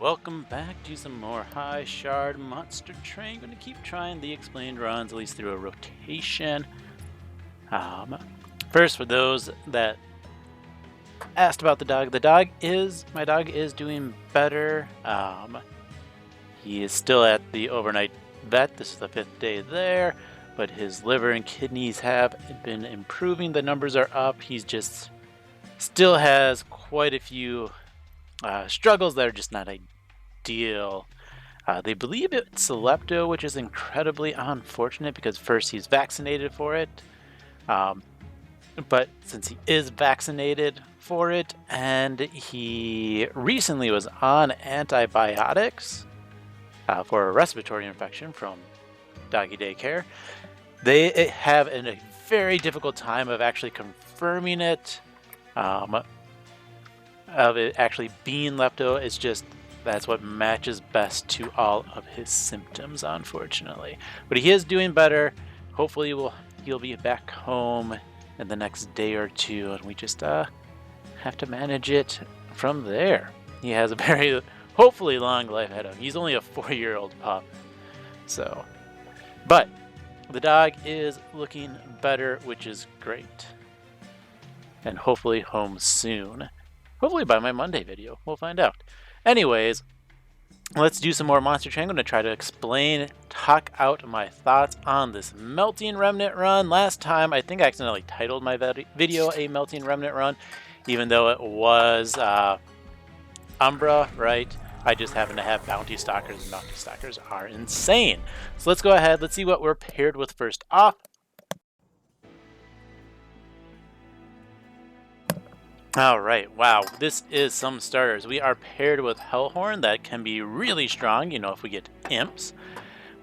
welcome back to some more High Shard Monster Train. Going to keep trying the explained runs, at least through a rotation. First, for those that asked about the dog, my dog is doing better. He is still at the overnight vet. This is the 5th day there, but his liver and kidneys have been improving. The numbers are up. He's just still has quite a few struggles that are just not ideal. They believe it's lepto, which is incredibly unfortunate because first he's vaccinated for it, but since he is vaccinated for it and he recently was on antibiotics for a respiratory infection from doggy daycare, they have a very difficult time of actually confirming it. Of it actually being lepto. Is just that's what matches best to all of his symptoms, unfortunately. But he is doing better. Hopefully he'll be back home in the next day or two, and we just have to manage it from there. He has a very hopefully long life ahead of him. He's only a 4-year-old pup, so. But the dog is looking better, which is great, and hopefully home soon. Hopefully by my Monday video. We'll find out. Anyways, let's do some more Monster Train. I'm going to try to talk out my thoughts on this Melting Remnant run. Last time, I think I accidentally titled my video a Melting Remnant run, even though it was Umbra, right? I just happen to have Bounty Stalkers, and Bounty Stalkers are insane. So let's go ahead. Let's see what we're paired with first off. Alright, wow, this is some starters. We are paired with Hellhorn, that can be really strong, if we get Imps.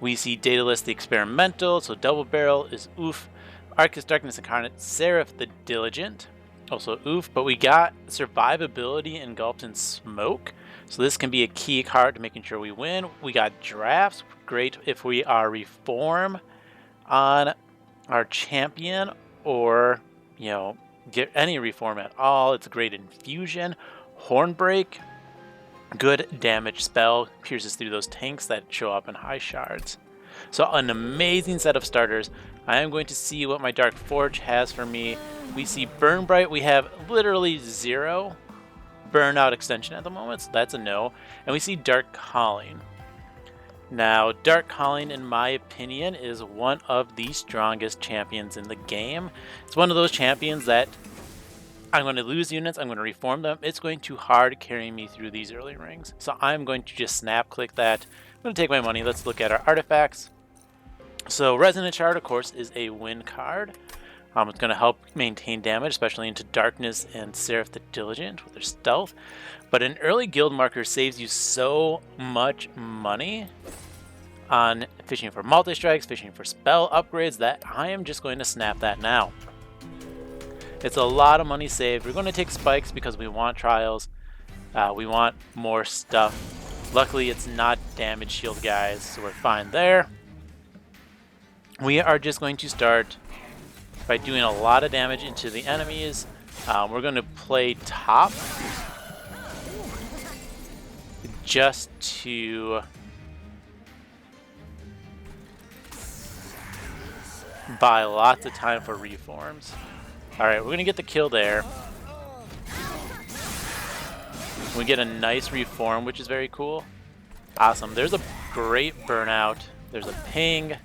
We see Daedalus the Experimental, so double barrel is oof. Archus, Darkness Incarnate, Seraph the Diligent, also oof. But we got Survivability engulfed in smoke, so this can be a key card to making sure we win. We got Drafts, great if we are Reform on our champion, or, get any reform at all. It's a great infusion. Hornbreak, good damage spell, pierces through those tanks that show up in high shards. So an amazing set of starters. I am going to see what my Dark Forge has for me. We see Burn Bright. We have literally 0 burnout extension at the moment, so that's a no. And we see Dark Calling. Now, Dark Calling, in my opinion, is one of the strongest champions in the game. It's one of those champions that I'm going to lose units, I'm going to reform them. It's going to hard carry me through these early rings. So I'm going to just snap click that. I'm going to take my money. Let's look at our artifacts. So Resonant Shard, of course, is a win card. It's going to help maintain damage, especially into Darkness and Seraph the Diligent with their stealth. But an early guild marker saves you so much money on fishing for multi-strikes, fishing for spell upgrades, that I am just going to snap that now. It's a lot of money saved. We're going to take spikes because we want trials. We want more stuff. Luckily, it's not damage shield, guys, so we're fine there. We are just going to start by doing a lot of damage into the enemies. We're going to play top just to buy lots of time for reforms. Alright, we're going to get the kill there. We get a nice reform, which is very cool. Awesome. There's a great burnout. There's a ping.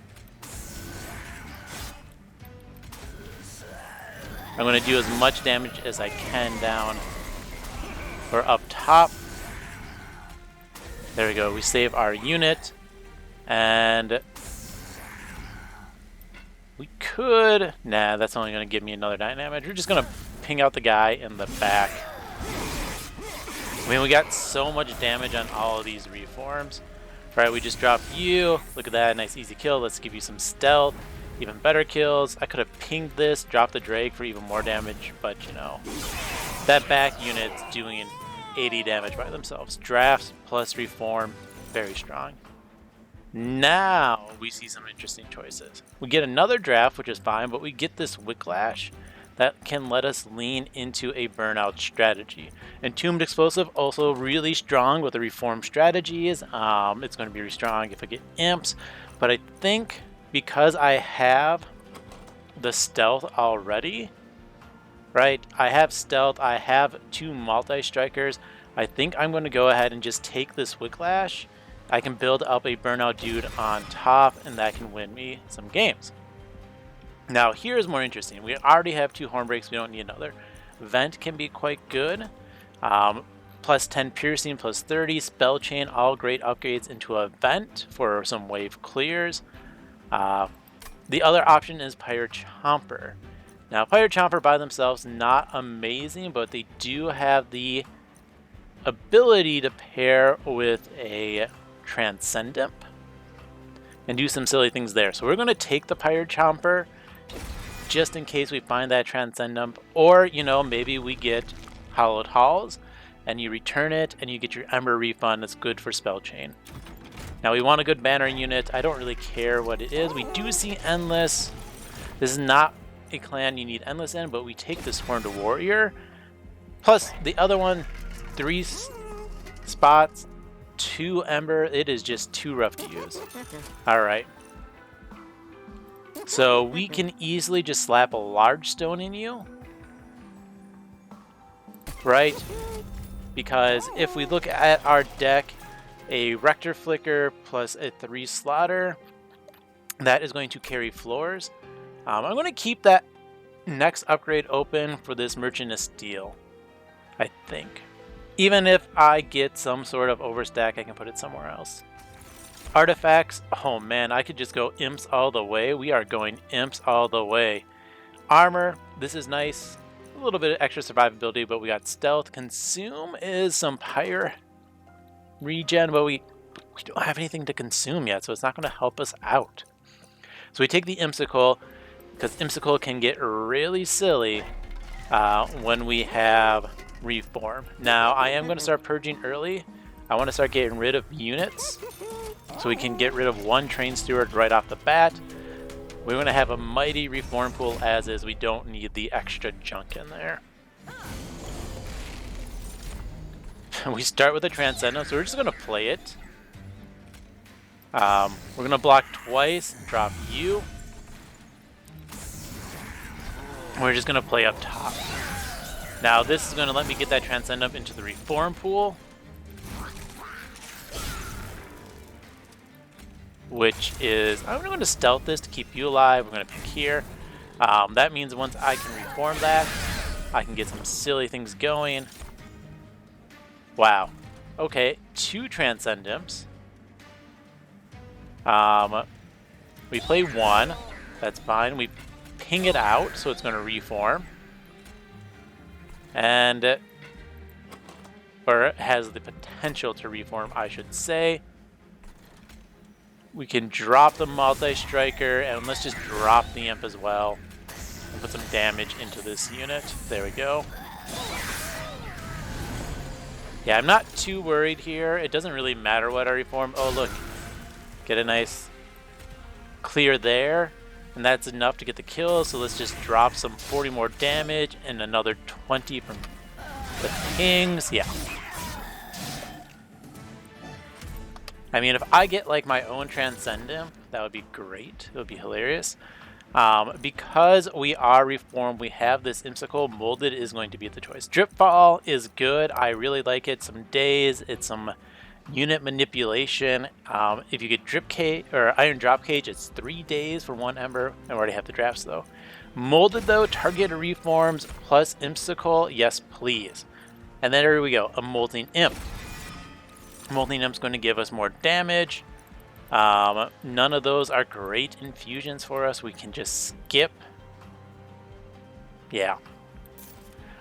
I'm going to do as much damage as I can down or up top. There we go. We save our unit. And we could... Nah, that's only going to give me another 9 damage. We're just going to ping out the guy in the back. I mean, we got so much damage on all of these reforms. All right, we just dropped you. Look at that. Nice, easy kill. Let's give you some stealth. Even better kills. I could have pinged this, dropped the Drake for even more damage, but, that back unit's doing 80 damage by themselves. Drafts plus reform, very strong. Now we see some interesting choices. We get another draft, which is fine, but we get this Whiplash. that can let us lean into a burnout strategy. Entombed Explosive also really strong with the reform strategies. It's going to be really strong if I get Imps, but I think because I have the stealth already, right? I have stealth, I have 2 multi-strikers. I think I'm going to go ahead and just take this Whiplash. I can build up a burnout dude on top, and that can win me some games. Now, here's more interesting. We already have 2 Hornbreaks. We don't need another. Vent can be quite good. Plus 10 piercing, plus 30 spell chain, all great upgrades into a Vent for some wave clears. The other option is Pyre Chomper. Now, Pyre Chomper by themselves, not amazing, but they do have the ability to pair with a Transcendent and do some silly things there. So we're going to take the Pyre Chomper just in case we find that Transcendent, or, you know, maybe we get Hallowed Halls and you return it and you get your Ember refund. That's good for spell chain. Now we want a good banner unit. I don't really care what it is. We do see Endless. This is not a clan you need Endless in, but we take this Horned Warrior. Plus the other one, 3 spots, 2 Ember. It is just too rough to use. Alright. So we can easily just slap a large stone in you. Right? Because if we look at our deck, a Rector Flicker plus a 3 Slaughter, that is going to carry floors. I'm going to keep that next upgrade open for this Merchant of Steel, I think. Even if I get some sort of overstack, I can put it somewhere else. Artifacts, oh man, I could just go Imps all the way. We are going Imps all the way. Armor, this is nice. A little bit of extra survivability, but we got Stealth. Consume is some Pyre regen, but we don't have anything to consume yet, so it's not going to help us out. So we take the Impsicle, because Impsicle can get really silly when we have Reform. Now, I am going to start purging early. I want to start getting rid of units, so we can get rid of 1 Train Steward right off the bat. We're going to have a mighty Reform pool as is. We don't need the extra junk in there. We start with a Transcendent, so we're just going to play it. We're going to block twice, drop you. We're just going to play up top. Now this is going to let me get that Transcendent into the Reform pool, which is, I'm going to stealth this to keep you alive. We're going to pick here. That means once I can reform that, I can get some silly things going. Wow. Okay, 2 Transcendents. We play 1. That's fine. We ping it out, so it's going to reform. And, or it has the potential to reform, I should say. We can drop the multi-striker, and let's just drop the Imp as well. And put some damage into this unit. There we go. Yeah, I'm not too worried here. It doesn't really matter what I reform. Oh, look. Get a nice clear there. And that's enough to get the kill, so let's just drop some 40 more damage and another 20 from the pings. Yeah. I mean, if I get like my own Transcendent, that would be great. It would be hilarious. Because we are reformed, we have this Impsicle. Molded is going to be the choice. Dripfall is good. I really like it. Some days, it's some unit manipulation. If you get Drip Cage or Iron Drop Cage, it's 3 days for 1 Ember. I already have the drafts though. Molded though, target reforms plus Impsicle. Yes, please. And then here we go, a Molting Imp. Molting Imp's going to give us more damage. None of those are great infusions for us. We can just skip. Yeah.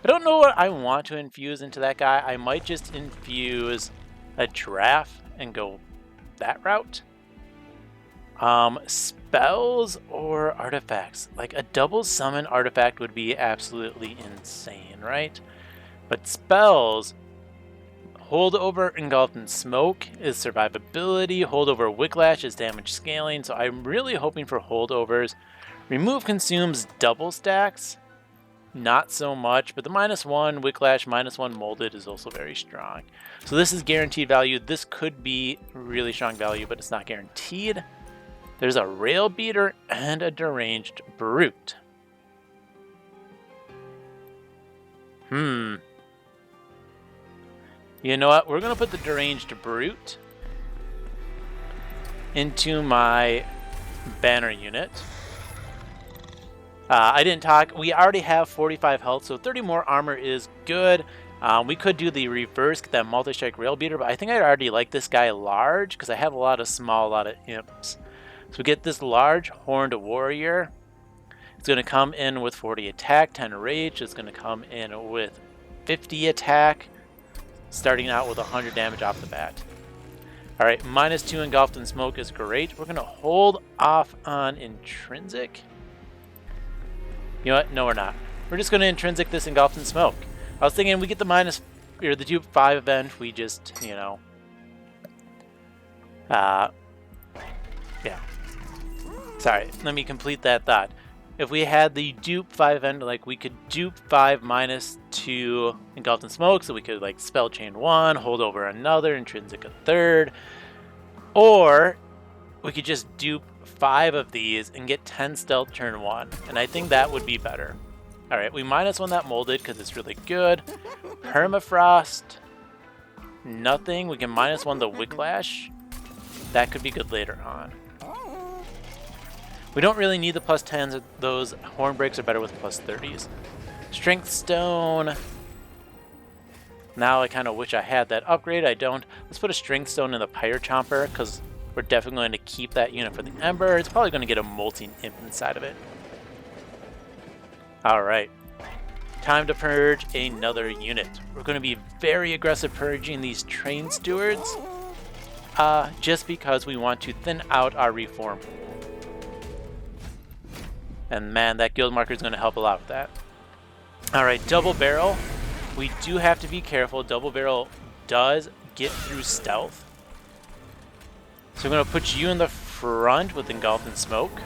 I don't know what I want to infuse into that guy. I might just infuse a draft and go that route. Spells or artifacts. Like a double summon artifact would be absolutely insane, right? But spells, Holdover Engulfed in Smoke is survivability. Holdover Whiplash is damage scaling. So I'm really hoping for holdovers. Remove Consumes double stacks. not so much, but the -1 Whiplash, -1 Molded is also very strong. So this is guaranteed value. This could be really strong value, but it's not guaranteed. There's a Rail Beater and a Deranged Brute. You know what? We're going to put the Deranged Brute into my banner unit. I didn't talk. We already have 45 health, so 30 more armor is good. We could do the reverse, get that multi-strike Rail Beater, but I think I'd already like this guy large because I have a lot of small, a lot of imps. So we get this large Horned Warrior. It's going to come in with 40 attack, 10 rage. It's going to come in with 50 attack, starting out with 100 damage off the bat. All right, -2 Engulfed in Smoke is great. We're going to hold off on Intrinsic. You know what? No, we're not. We're just going to Intrinsic this Engulfed in Smoke. I was thinking we get the dupe 5 event. We just, you know, yeah. Sorry, let me complete that thought. If we had the dupe 5 event, like we could dupe 5 -2 Engulfed in Smoke, so we could like spell chain 1, hold over another, Intrinsic a third, or we could just dupe 5 of these and get 10 stealth turn 1, and I think that would be better. All right, we -1 that Molded because it's really good. Permafrost, nothing. We can -1 the Whiplash. That could be good later on. We don't really need the +10s. Those Horn Breaks are better with +30s. Strength Stone. Now I kind of wish I had that upgrade. I don't. Let's put a Strength Stone in the Pyre Chomper because we're definitely going to keep that unit for the Ember. It's probably going to get a Molting Imp inside of it. Alright. Time to purge another unit. We're going to be very aggressive purging these Train Stewards. Just because we want to thin out our Reform pool. And man, that guild marker is going to help a lot with that. Alright, Double Barrel. We do have to be careful. Double Barrel does get through stealth. So I'm going to put you in the front with Engulfed in Smoke.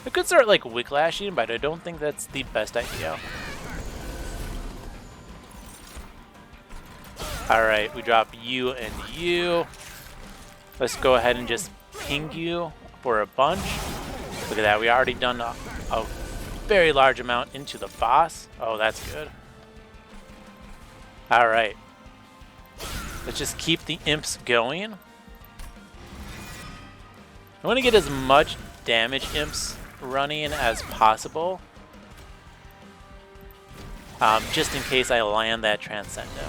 I could start like Whiplashing, but I don't think that's the best idea. Alright, we drop you and you. Let's go ahead and just ping you for a bunch. Look at that, we already done a very large amount into the boss. Oh, that's good. Alright. Let's just keep the imps going. I want to get as much damage imps running as possible. Just in case I land that Transcendent.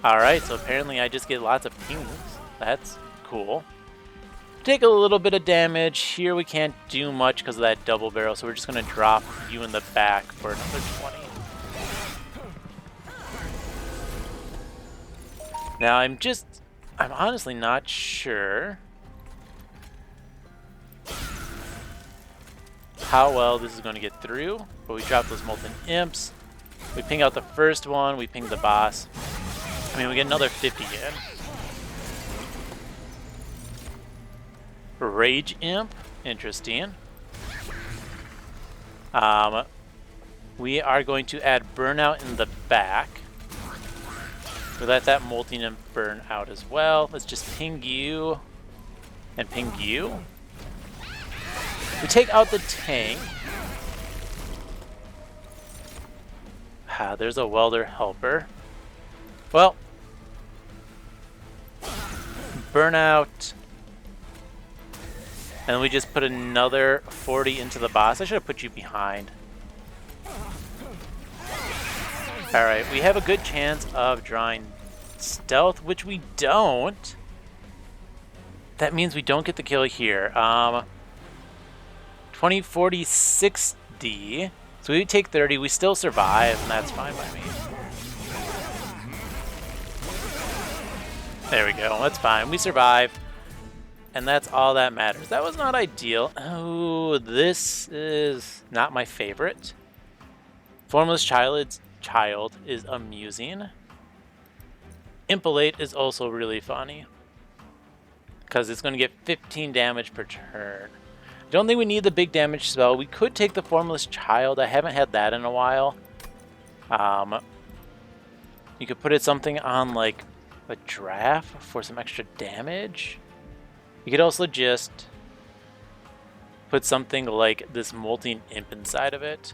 Alright, so apparently I just get lots of pings. That's cool. Take a little bit of damage. Here we can't do much because of that Double Barrel, so we're just going to drop you in the back for another 20. Now I'm honestly not sure how well this is going to get through, but we drop those Molten Imps. We ping out the first one, we ping the boss. I mean, we get another 50 in. Rage Imp, interesting. We are going to add Burnout in the back. We let that Molting Imp burn out as well. Let's just ping you and ping you. We take out the tank. There's a Welder Helper. Well, Burnout. And then we just put another 40 into the boss. I should have put you behind. Alright, we have a good chance of drawing stealth, which we don't. That means we don't get the kill here. 20, 40, 60. So we take 30. We still survive, and that's fine by me. There we go. That's fine. We survive. And that's all that matters. That was not ideal. Oh, this is not my favorite. Formless Child is amusing. Impalate is also really funny. Because it's going to get 15 damage per turn. Don't think we need the big damage spell. We could take the Formless Child. I haven't had that in a while. You could put it something on like a draft for some extra damage. You could also just put something like this Molting Imp inside of it.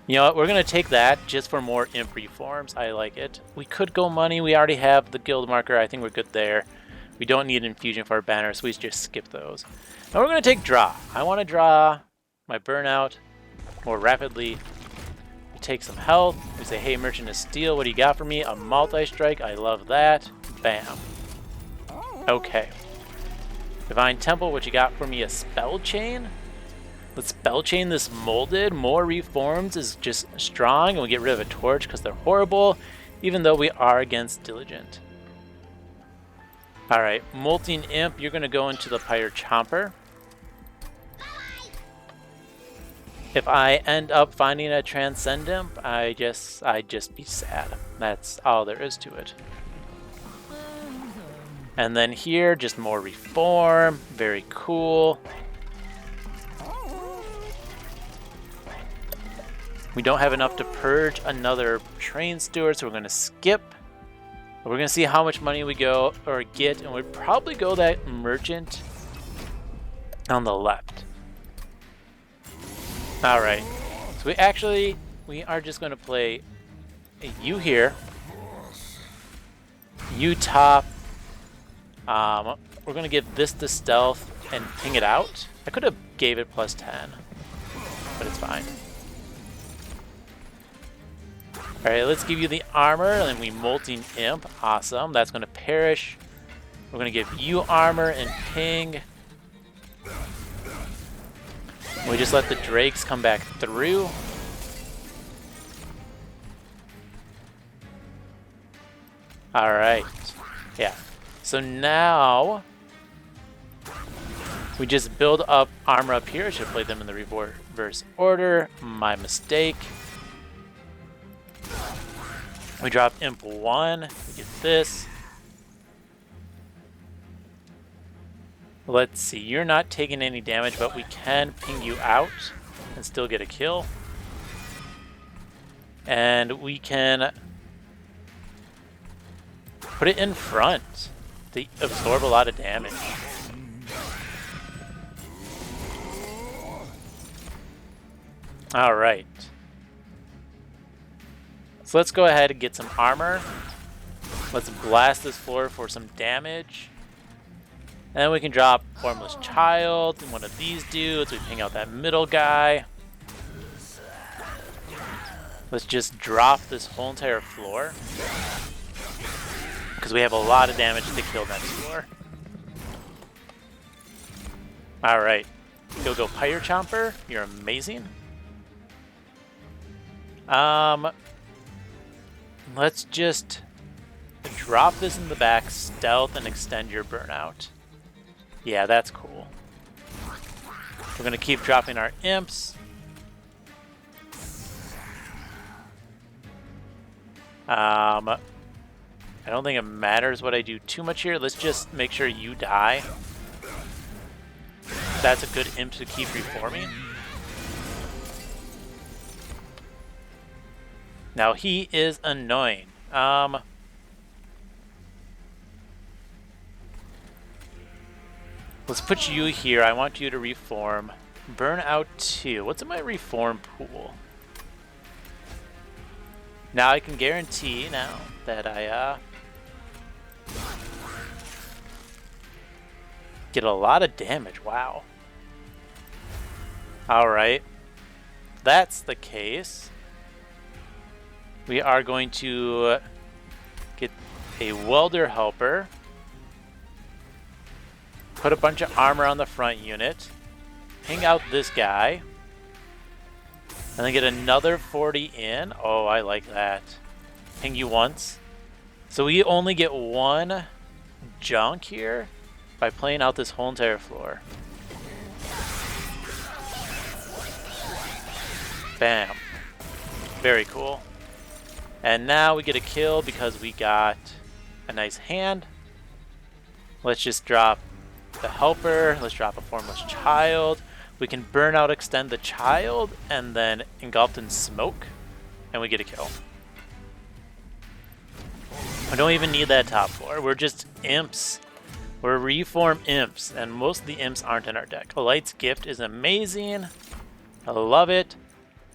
You know what? We're going to take that just for more Imp reforms. I like it. We could go money. We already have the guild marker. I think we're good there. We don't need infusion for our banner, so we just skip those. Now we're going to take draw. I want to draw my burnout more rapidly. We take some health. We say, hey, Merchant of Steel, what do you got for me? A multi-strike. I love that. Bam. Okay. Divine Temple, what you got for me? A Spell Chain? Let's Spell Chain this Molded. More reforms is just strong, and we get rid of a Torch because they're horrible, even though we are against Diligent. Alright, Molting Imp, you're going to go into the Pyre Chomper. If I end up finding a Transcend Imp, I'd just be sad. That's all there is to it. And then here, just more reform. Very cool. We don't have enough to purge another Train Steward, so we're going to skip. We're going to see how much money we go or get, and we'd probably go that Merchant on the left. All right. So we are just going to play you here. You top. We're going to give this the stealth and ping it out. I could have gave it plus 10, but it's fine. Alright, let's give you the armor, and then we Molting Imp. Awesome. That's going to perish. We're going to give you armor and ping. We just let the Drakes come back through. Alright. Yeah. So now we just build up armor up here. I should have played them in the reverse order. My mistake. We drop Imp 1, we get this. Let's see, you're not taking any damage, but we can ping you out and still get a kill. And we can put it in front to absorb a lot of damage. All right. So let's go ahead and get some armor. Let's blast this floor for some damage. And then we can drop Formless Child and one of these dudes. We ping out that middle guy. Let's just drop this whole entire floor, because we have a lot of damage to kill next floor. Alright. Go Pyre Chomper. You're amazing. Let's just drop this in the back, stealth, and extend your burnout. Yeah, that's cool. We're going to keep dropping our Imps. I don't think it matters what I do too much here. Let's just make sure you die. That's a good Imp to keep reforming. Now he is annoying. Let's put you here. I want you to reform. Burn out 2. What's in my reform pool? Now I can guarantee now that I get a lot of damage. Wow. Alright. That's the case. We are going to get a Welder Helper. Put a bunch of armor on the front unit. Ping out this guy. And then get another 40 in. Oh, I like that. Ping you once. So we only get one junk here by playing out this whole entire floor. Bam. Very cool. And now we get a kill because we got a nice hand. Let's just drop the helper. Let's drop a Formless Child. We can burn out, extend the child, and then engulfed in smoke, and we get a kill. I don't even need that top floor. We're just imps. We're reform imps, and most of the imps aren't in our deck. A Light's Gift is amazing. I love it.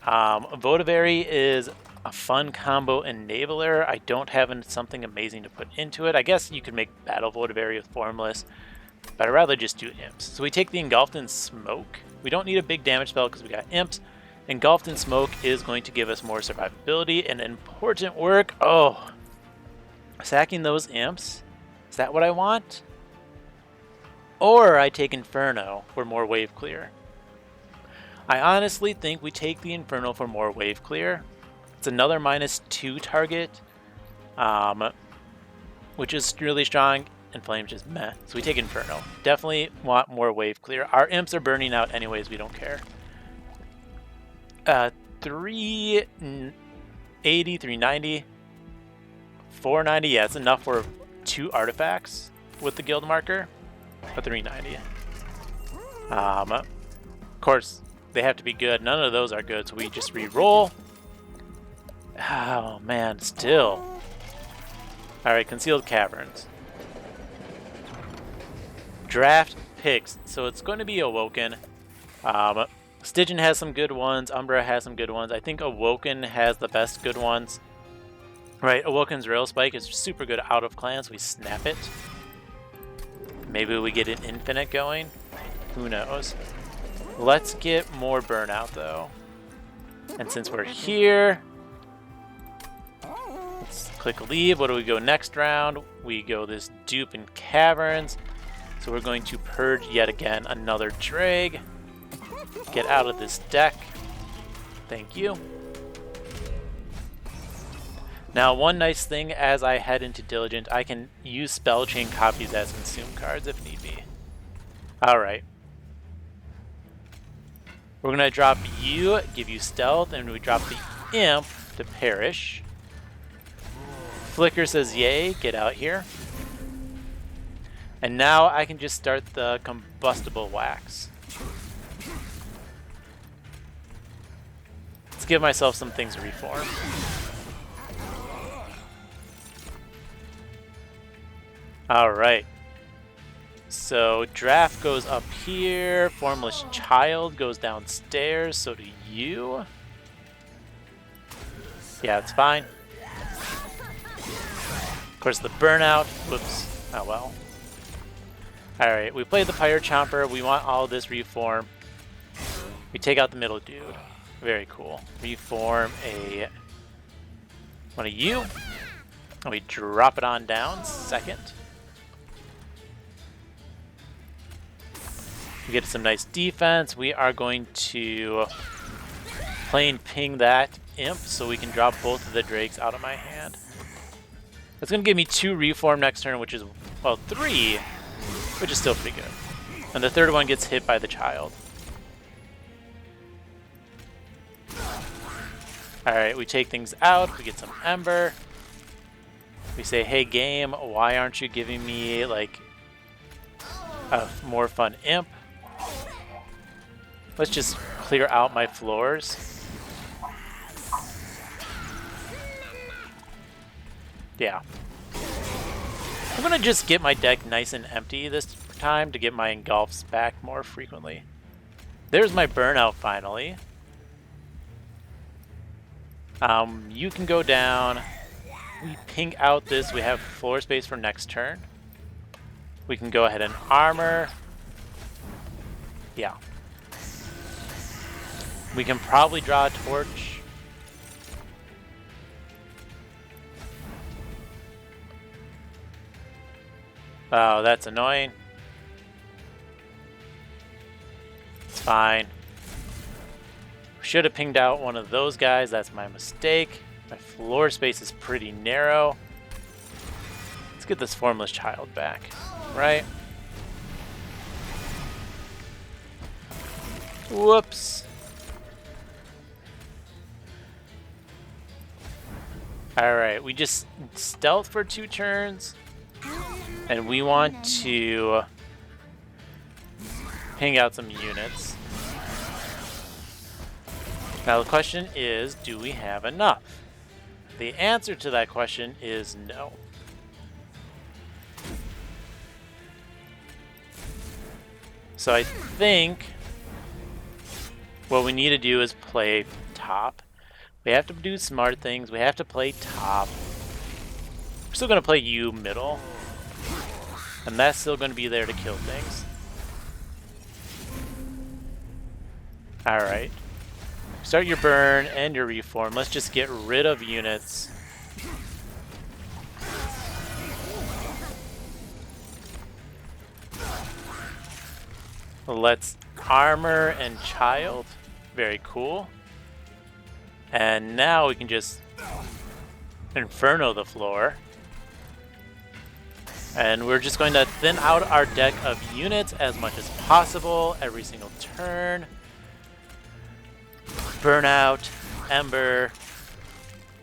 Votivary is a fun combo enabler. I don't have something amazing to put into it. I guess you could make Battle Votivary with Formless, but I'd rather just do imps. So we take the Engulfed in Smoke. We don't need a big damage spell because we got imps. Engulfed in Smoke is going to give us more survivability and important work. Oh, sacking those imps. Is that what I want? Or I take Inferno for more wave clear. I honestly think we take the Inferno for more wave clear. It's another -2 target, which is really strong, and Flame's just meh. So we take Inferno. Definitely want more wave clear. Our imps are burning out anyways, we don't care. 380, 390, 490, yeah, it's enough for 2 artifacts with the guild marker. A 390. Of course, they have to be good. None of those are good, so we just re-roll. Oh man, still. Alright, Concealed Caverns. Draft picks. So it's going to be Awoken. Stygian has some good ones. Umbra has some good ones. I think Awoken has the best good ones. Right, Awoken's Rail Spike is super good out of clans. We snap it. Maybe we get an infinite going. Who knows? Let's get more burnout though. And since we're here, let's click leave. What do we go next round? We go this dupe in caverns. So we're going to purge yet again another drag. Get out of this deck. Thank you. Now, one nice thing as I head into Diligent, I can use spell chain copies as consume cards if need be. Alright. We're going to drop you, give you stealth, and we drop the imp to perish. Flicker says yay, get out here. And now I can just start the combustible wax. Let's give myself some things to reform. Alright. So draft goes up here. Formless Child goes downstairs. So do you. Yeah, it's fine. Of course, the burnout. Whoops. Oh well. Alright, we played the Pyre Chomper. We want all this reform. We take out the middle dude. Very cool. Reform one of you. And we drop it on down. Second. We get some nice defense. We are going to plain ping that imp so we can drop both of the drakes out of my hand. That's going to give me 2 reform next turn, which is, well, 3, which is still pretty good. And the third one gets hit by the child. Alright, we take things out. We get some Ember. We say, hey game, why aren't you giving me, like, a more fun imp? Let's just clear out my floors. Yeah. I'm gonna just get my deck nice and empty this time to get my engulfs back more frequently. There's my burnout finally. You can go down. We ping out this. We have floor space for next turn. We can go ahead and armor. Yeah. We can probably draw a torch. Oh, that's annoying. It's fine. Should have pinged out one of those guys. That's my mistake. My floor space is pretty narrow. Let's get this Formless Child back, right? Whoops. Alright, we just stealth for 2 turns. And we want to ping out some units. Now the question is, do we have enough? The answer to that question is no. So I think what we need to do is play top. We have to do smart things. We have to play top. We're still going to play you middle. And that's still going to be there to kill things. Alright. Start your burn and your reform. Let's just get rid of units. Let's armor and child. Very cool. And now we can just inferno the floor. And we're just going to thin out our deck of units as much as possible every single turn. Burnout, Ember,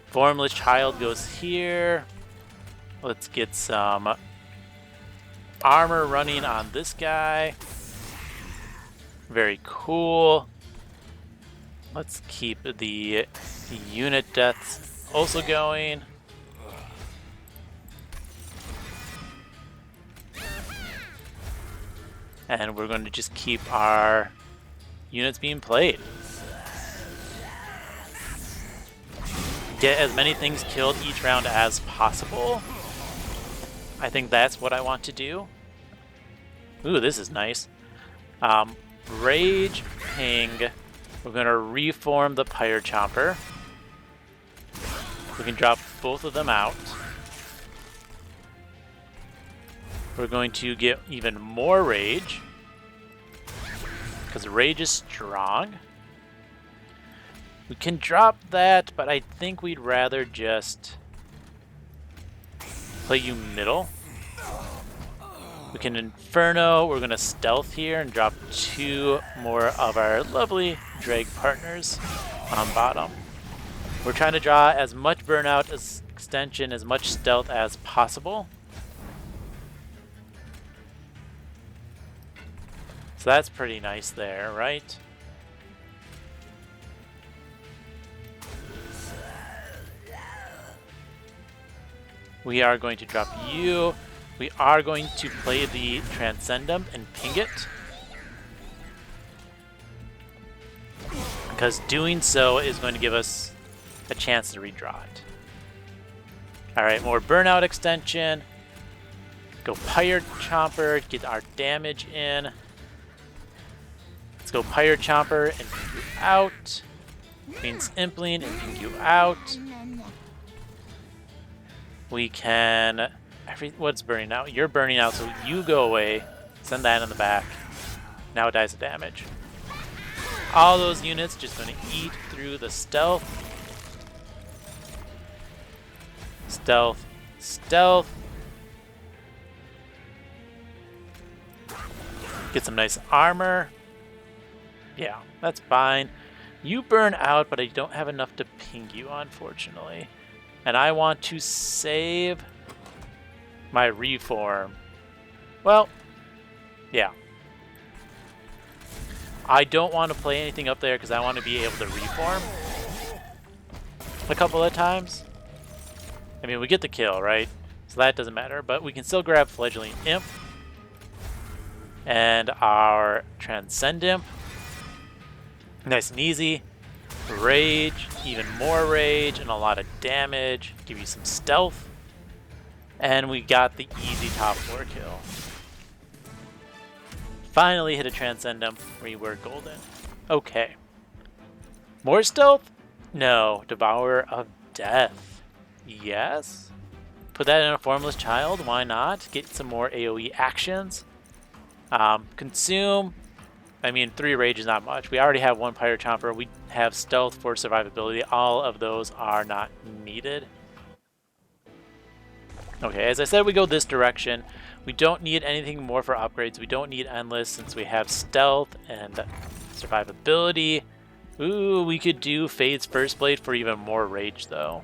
Formless Child goes here. Let's get some armor running on this guy. Very cool. Let's keep the unit deaths also going. And we're going to just keep our units being played. Get as many things killed each round as possible. I think that's what I want to do. Ooh, this is nice. Rage, ping. We're going to reform the Pyre Chomper. We can drop both of them out. We're going to get even more rage, because rage is strong. We can drop that, but I think we'd rather just play you middle. We can Inferno. We're going to stealth here and drop 2 more of our lovely Drag partners on bottom. We're trying to draw as much burnout as extension, as much stealth as possible. So that's pretty nice there, right? We are going to drop you. We are going to play the Transcendum and ping it, because doing so is going to give us a chance to redraw it. Alright, more burnout extension. Go Pyre Chomper, get our damage in. Let's go Pyre Chomper and ping you out. Queen's Impling and ping you out. We can... What's burning out? You're burning out, so you go away. Send that in the back. Now it dies of damage. All those units just going to eat through the stealth. Stealth. Stealth. Get some nice armor. Yeah, that's fine. You burn out, but I don't have enough to ping you, unfortunately. And I want to save my reform. Well, yeah. I don't want to play anything up there because I want to be able to reform a couple of times. I mean, we get the kill, right? So that doesn't matter, but we can still grab Fledgling Imp and our Transcend Imp. Nice and easy. Rage, even more rage, and a lot of damage. Give you some stealth. And we got the easy top 4 kill. Finally hit a Transcendum. We were golden. Okay. More stealth? No. Devourer of Death. Yes. Put that in a Formless Child. Why not? Get some more AoE actions. Consume. I mean, 3 rage is not much. We already have 1 Pyre Chomper. We have stealth for survivability. All of those are not needed. Okay, as I said, we go this direction. We don't need anything more for upgrades. We don't need Endless since we have stealth and survivability. Ooh, we could do Fade's First Blade for even more rage, though.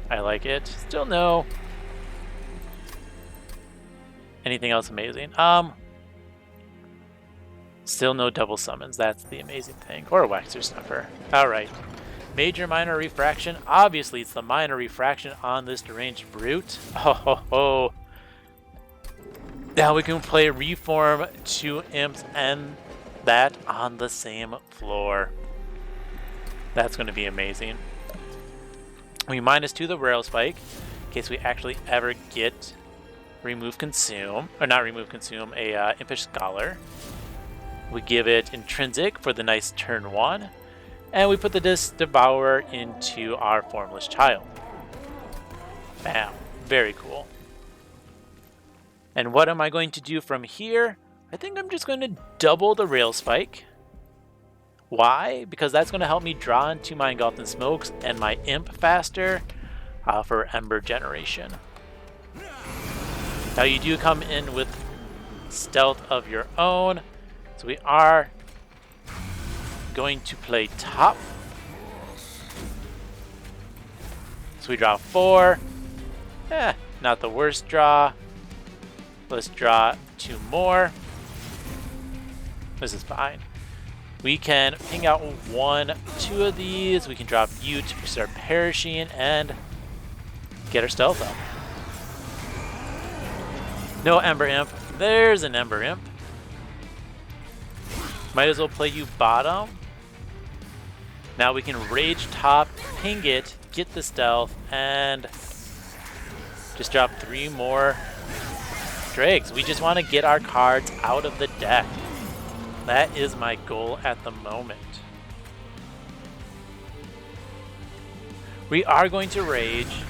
I like it. Still no. Anything else amazing? Still no double summons. That's the amazing thing. Or a Waxer Snuffer. Alright. Major minor refraction. Obviously, it's the minor refraction on this deranged brute. Oh ho ho. Now we can play Reform 2 Imps and that on the same floor. That's going to be amazing. We -2 the Rail Spike in case we actually ever get Remove Consume, or not Remove Consume, a Impish Scholar. We give it Intrinsic for the nice turn 1, and we put the Devourer into our Formless Child. Bam. Very cool. And what am I going to do from here? I think I'm just going to double the Rail Spike. Why? Because that's going to help me draw into my Engulfed in Smokes and my Imp faster for Ember generation. Now you do come in with Stealth of your own, so we are going to play top. So we draw 4. Not the worst draw. Let's draw 2 more. This is fine. We can ping out 1, 2 of these. We can drop you to start perishing and get our stealth up. No Ember Imp. There's an Ember Imp. Might as well play you bottom. Now we can rage top, ping it, get the stealth, and just drop 3 more dregs. We just want to get our cards out of the deck. That is my goal at the moment. We are going to rage,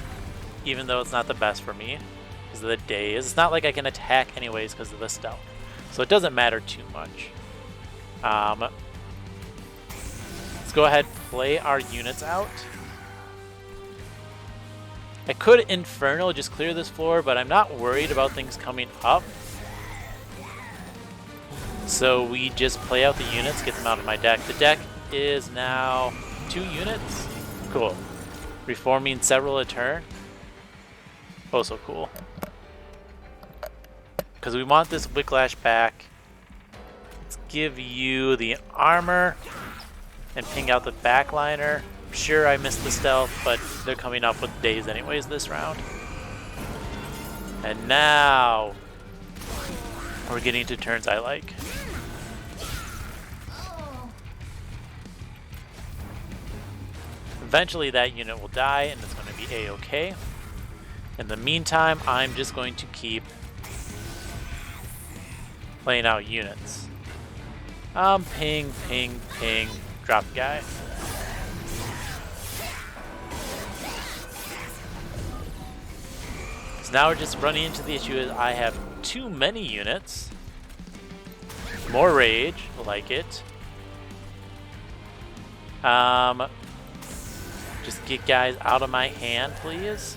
even though it's not the best for me because of the days. It's not like I can attack anyways because of the stealth, so it doesn't matter too much. Let's go ahead and play our units out. I could Infernal, just clear this floor, but I'm not worried about things coming up. So we just play out the units, get them out of my deck. The deck is now 2 units. Cool. Reforming several a turn. Also cool. Because we want this Whiplash back. Let's give you the armor and ping out the backliner. Sure, I missed the stealth, but they're coming up with days anyways this round. And now we're getting to turns I like. Eventually that unit will die and it's going to be a-okay. In the meantime, I'm just going to keep playing out units. Ping, ping, ping, drop guy. So now we're just running into the issue is I have too many units. More rage, like it. Just get guys out of my hand, please.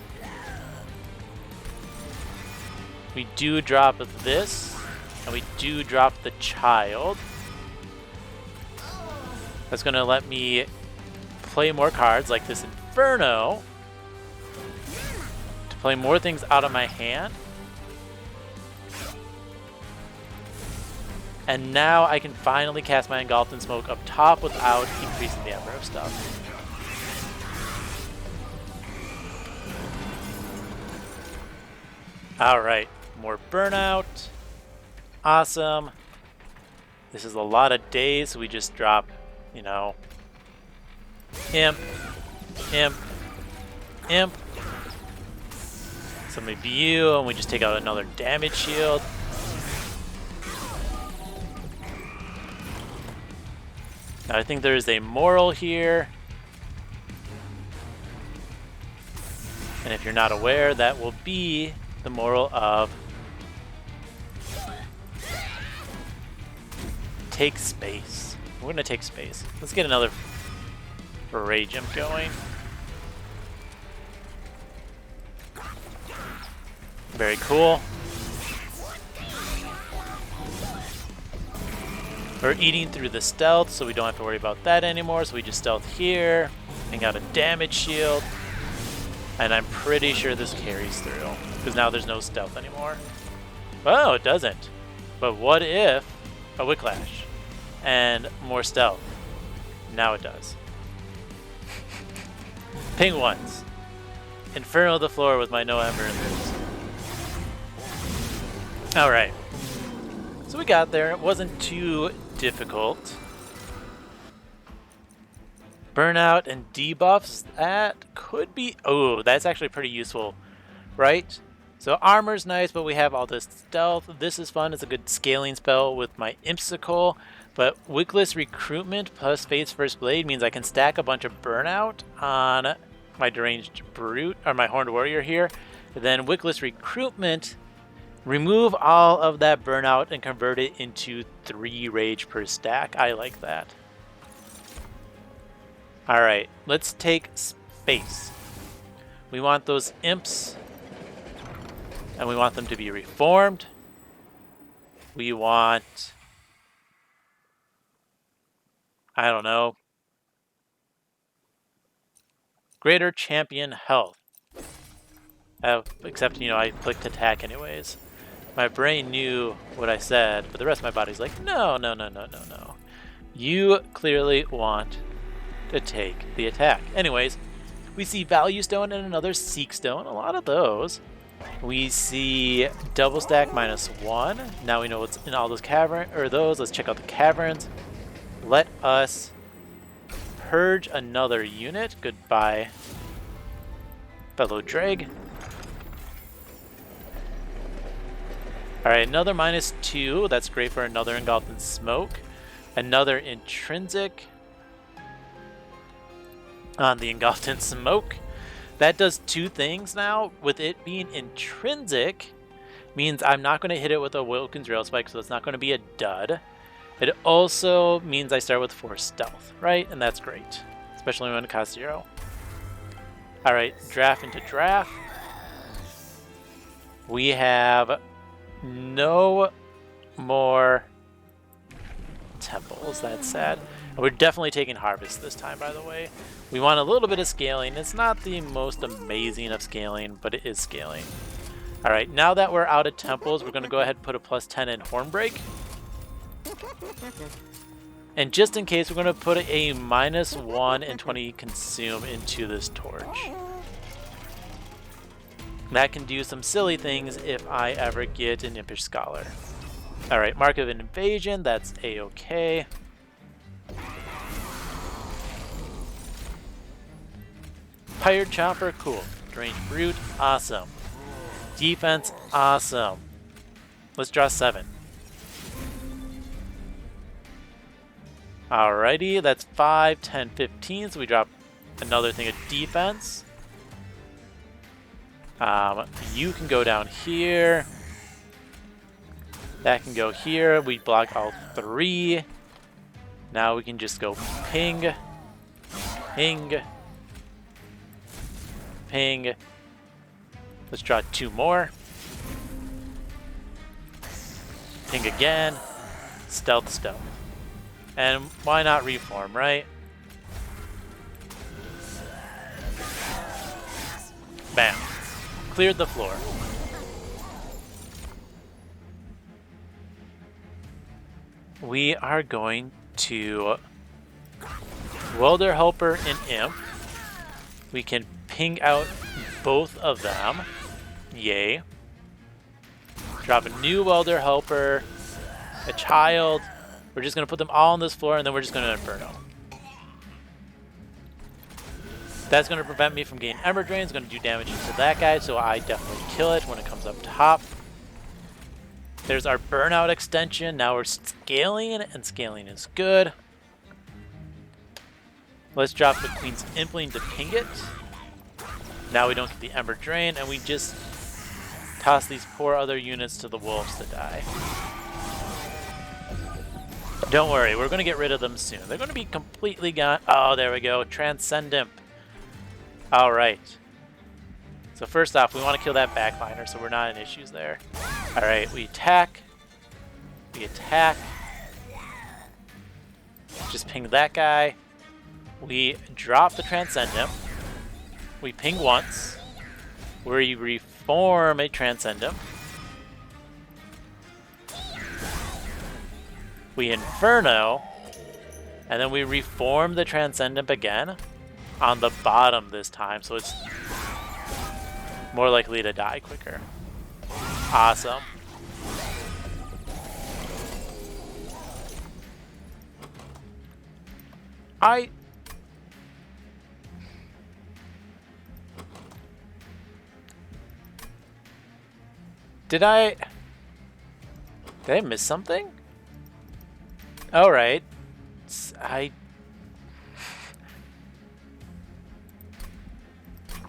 We do drop this, and we do drop the child. That's going to let me play more cards like this Inferno to play more things out of my hand. And now I can finally cast my Engulfed in Smoke up top without increasing the number of stuff. Alright, more burnout. Awesome. This is a lot of days, so we just drop, you know, Imp, Imp, Imp. Somebody BU, and we just take out another damage shield. Now I think there is a moral here. And if you're not aware, that will be the moral of take space. We're gonna take space. Let's get another Rage Imp going. Very cool. We're eating through the stealth, so we don't have to worry about that anymore. So we just stealth here and got a damage shield. And I'm pretty sure this carries through, because now there's no stealth anymore. Oh, it doesn't. But what if a Whiplash? and more stealth. Now it does. Ping once. Inferno the floor with my no ember in this. Alright. So we got there. It wasn't too difficult. Burnout and debuffs. That could be... Oh, that's actually pretty useful. Right? So armor's nice, but we have all this stealth. This is fun. It's a good scaling spell with my Impsicle. But Wickless Recruitment plus Fate's First Blade means I can stack a bunch of Burnout on my Deranged Brute, or my Horned Warrior here. Then Wickless Recruitment, remove all of that Burnout and convert it into 3 Rage per stack. I like that. Alright, let's take space. We want those Imps, and we want them to be reformed. We want... I don't know. Greater champion health. Except, you know, I clicked attack anyways. My brain knew what I said, but the rest of my body's like, no, no, no, no, no, no. You clearly want to take the attack. Anyways, we see Value Stone and another Seek Stone. A lot of those. We see double stack -1. Now we know what's in all those caverns, or those. Let's check out the caverns. Let us purge another unit. Goodbye, fellow Dreg. Alright, another -2. That's great for another Engulfed in Smoke. Another Intrinsic on the Engulfed in Smoke. That does 2 things now. With it being Intrinsic, means I'm not going to hit it with a Wilkins Rail Spike, so it's not going to be a dud. It also means I start with 4 stealth, right? And that's great, especially when it costs 0. Alright, draft into draft. We have no more temples, that's sad. And we're definitely taking Harvest this time, by the way. We want a little bit of scaling. It's not the most amazing of scaling, but it is scaling. Alright, now that we're out of temples, we're going to go ahead and put a +10 in Hornbreak. And just in case, we're going to put a -1 and 20 Consume into this torch. That can do some silly things if I ever get an Impish Scholar. Alright, Mark of Invasion, that's a-okay. Pirate Chopper, cool. Deranged Brute, awesome. Defense, awesome. Let's draw 7. Alrighty, that's 5, 10, 15, so we drop another thing of defense. You can go down here. That can go here. We block all 3. Now we can just go ping, ping, ping. Let's draw 2 more. Ping again. Stealth, stealth. And why not reform, right? Bam. Cleared the floor. We are going to Welder Helper and Imp. We can ping out both of them. Yay. Drop a new Welder Helper, a Child. We're just going to put them all on this floor, and then we're just going to Inferno. That's going to prevent me from getting Ember Drain. It's going to do damage to that guy, so I definitely kill it when it comes up top. There's our Burnout extension. Now we're scaling, and scaling is good. Let's drop the Queen's Impling to ping it. Now we don't get the Ember Drain, and we just toss these poor other units to the wolves to die. Don't worry, we're going to get rid of them soon. They're going to be completely gone. Oh, there we go. Transcend Imp. Alright. So first off, we want to kill that backliner, so we're not in issues there. Alright, we attack. We attack. Just ping that guy. We drop the Transcend Imp. We ping once. We reform a Transcend Imp. We Inferno. And then we reform the Transcendent again on the bottom this time, so it's more likely to die quicker. Awesome. Did I miss something? All right.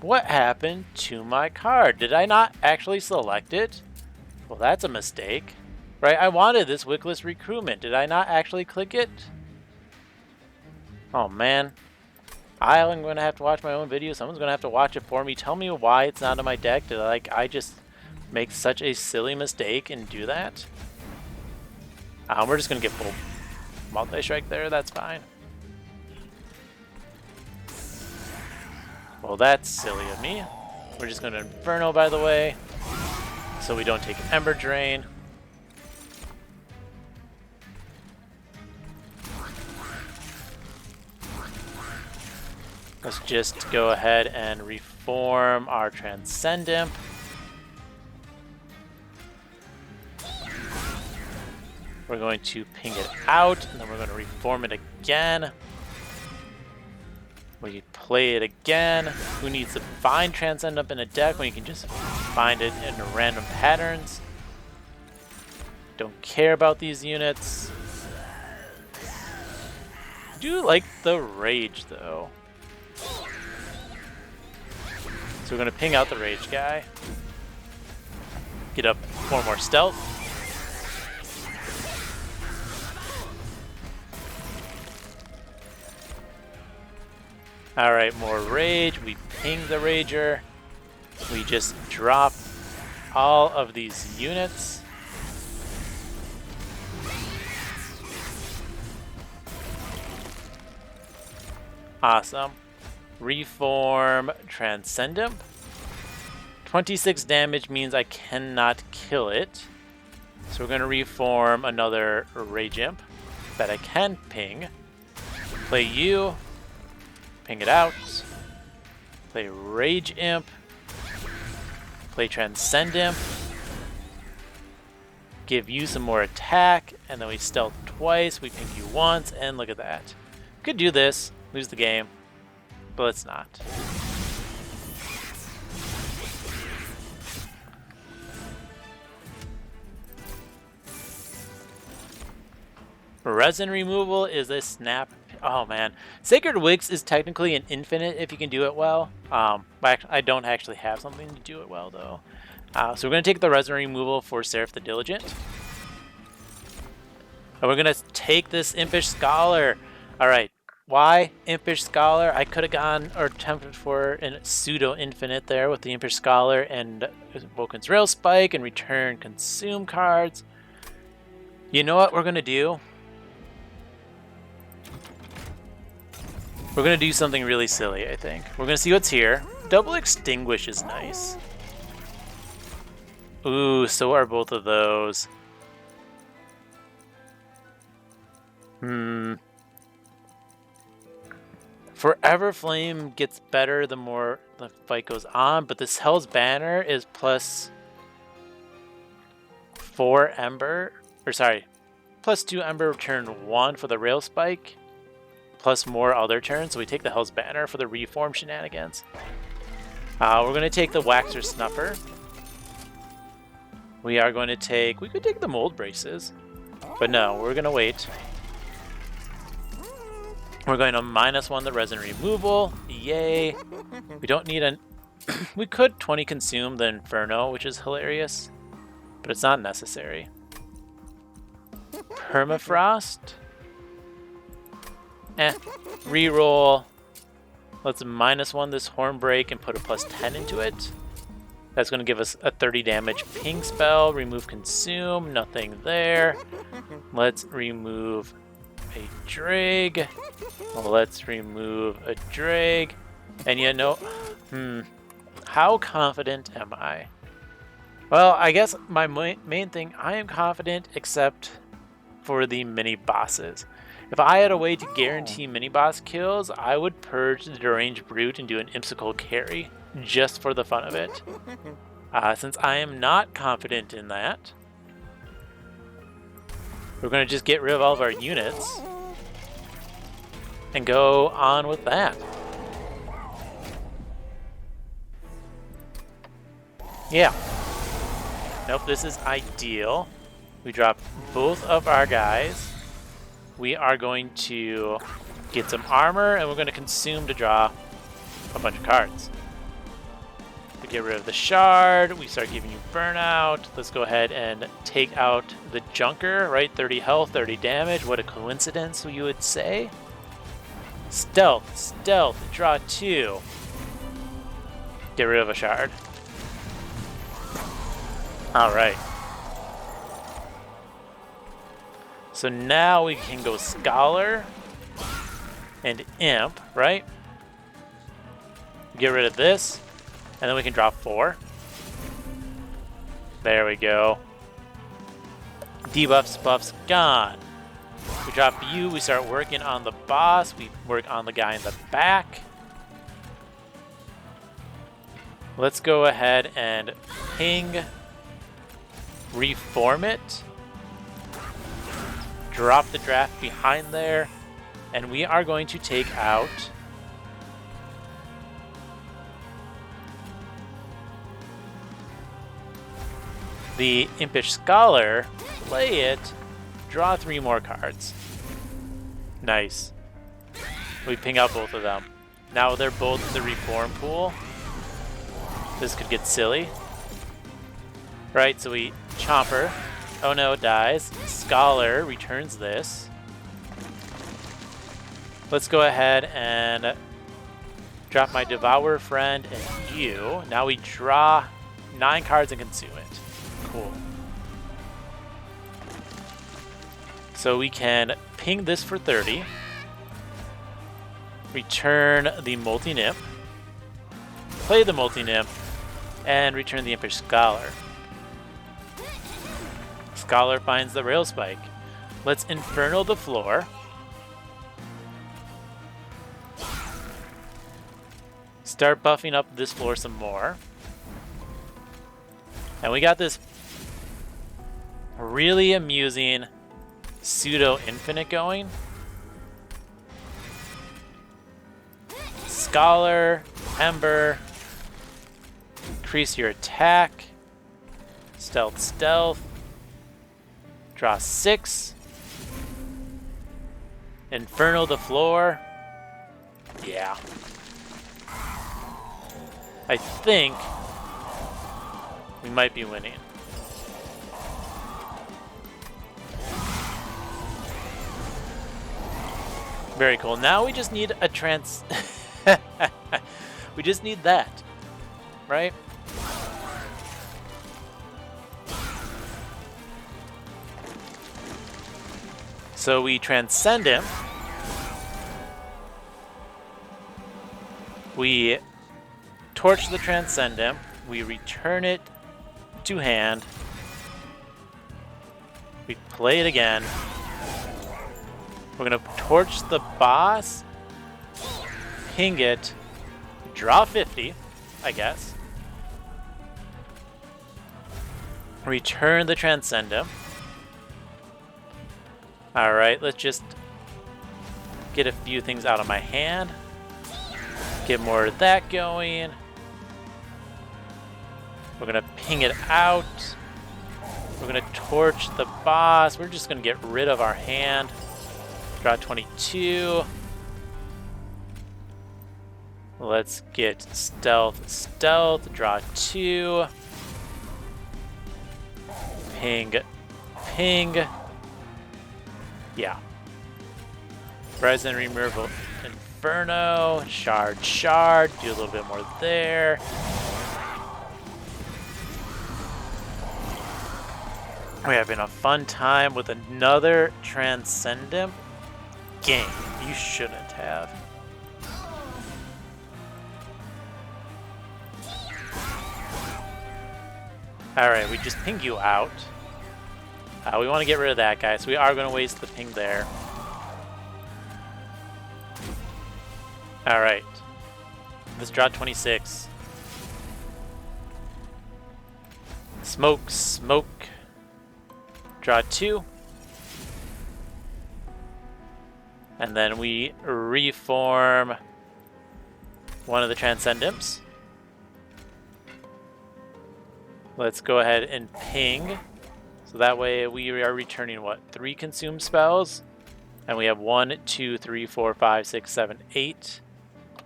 What happened to my card? Did I not actually select it? Well, that's a mistake. Right, I wanted this Wickless Recruitment. Did I not actually click it? Oh, man. I'm going to have to watch my own video. Someone's going to have to watch it for me. Tell me why it's not in my deck. Did I just make such a silly mistake and do that? We're just going to get full multi-strike there. That's fine. Well, that's silly of me. We're just going to Inferno, by the way, so we don't take Ember Drain. Let's just go ahead and reform our Transcendent. We're going to ping it out, and then we're going to reform it again. We play it again. Who needs to find Transcendent in a deck when you can just find it in random patterns? Don't care about these units. I do like the Rage, though. So we're going to ping out the Rage guy. Get up 4 more Stealth. Alright, more Rage. We ping the Rager. We just drop all of these units. Awesome. Reform Transcendent. 26 damage means I cannot kill it. So we're going to reform another Rage Imp that I can ping. Play you. Ping it out. Play Rage Imp. Play Transcendent. Give you some more attack, and then we stealth twice. We ping you once, and look at that. Could do this, lose the game, but let's not. Resin removal is a snap. Oh man, Sacred Wicks is technically an infinite if you can do it well. But I don't actually have something to do it well though. So we're going to take the resin removal for Seraph the Diligent. And we're going to take this Impish Scholar. Alright, why Impish Scholar? I could have gone or attempted for a pseudo-infinite there with the Impish Scholar and Vulcan's Rail Spike and return Consume cards. You know what we're going to do? We're going to do something really silly, I think. We're going to see what's here. Double Extinguish is nice. Ooh, so are both of those. Forever Flame gets better the more the fight goes on, but this Hell's Banner is plus 4 Ember. Or sorry, plus 2 Ember turn 1 for the Rail Spike. Plus more other turns, so we take the Hell's Banner for the reform shenanigans. We're going to take the Waxer Snuffer. We are going to take... We could take the Mold Braces. But no, we're going to wait. We're going to -1 the Resin Removal. Yay. We don't need an... we could 20 Consume the Inferno, which is hilarious. But it's not necessary. Permafrost. Reroll. Let's -1 this Hornbreak and put a +10 into it. That's going to give us a 30 damage ping spell. Remove Consume. Nothing there. Let's remove a Drag. Let's remove a Drag. And you know... How confident am I? Well, I guess my main thing, I am confident except for the mini bosses. If I had a way to guarantee mini-boss kills, I would purge the Deranged Brute and do an Impsicle carry, just for the fun of it. Since I am not confident in that, we're going to just get rid of all of our units and go on with that. Yeah. Nope, this is ideal. We drop both of our guys. We are going to get some armor, and we're going to consume to draw a bunch of cards. We get rid of the shard. We start giving you burnout. Let's go ahead and take out the junker, right? 30 health, 30 damage. What a coincidence, you would say. Stealth, stealth, draw 2. Get rid of a shard. Alright. So now we can go Scholar and Imp, right? Get rid of this, and then we can drop 4. There we go. Debuffs, buffs, gone. We drop you, we start working on the boss, we work on the guy in the back. Let's go ahead and ping, reform it, drop the draft behind there, and we are going to take out the Impish Scholar, play it, draw 3 more cards. Nice. We ping out both of them. Now they're both the reform pool. This could get silly. Right, so we Chomper. Oh no, it dies. Scholar returns this. Let's go ahead and drop my Devour friend and you. Now we draw 9 cards and consume it. Cool. So we can ping this for 30. Return the Multi-Nymph. Play the Multi-Nymph. And return the Impish Scholar. Scholar finds the Rail Spike. Let's Infernal the floor. Start buffing up this floor some more. And we got this really amusing pseudo infinite going. Scholar, Ember, increase your attack, stealth, stealth, draw 6, Infernal the floor. Yeah. I think we might be winning. Very cool. Now we just need a we just need that, right? So we transcend him. We torch the Transcendent. We return it to hand. We play it again. We're going to torch the boss, ping it, draw 50, I guess. Return the Transcendent. Alright, let's just get a few things out of my hand. Get more of that going. We're going to ping it out. We're going to torch the boss. We're just going to get rid of our hand. Draw 22. Let's get stealth, stealth. Draw 2. Ping, ping. Yeah. Resin removal, Inferno, shard, shard. Do a little bit more there. We're having a fun time with another Transcendent game. You shouldn't have. Alright, we just ping you out. We want to get rid of that guy, so we are going to waste the ping there. Alright. Let's draw 26. Smoke, smoke. Draw 2. And then we reform one of the Transcend Imps. Let's go ahead and ping. So that way we are returning, what, 3 consume spells? And we have 1, 2, 3, 4, 5, 6, 7, 8.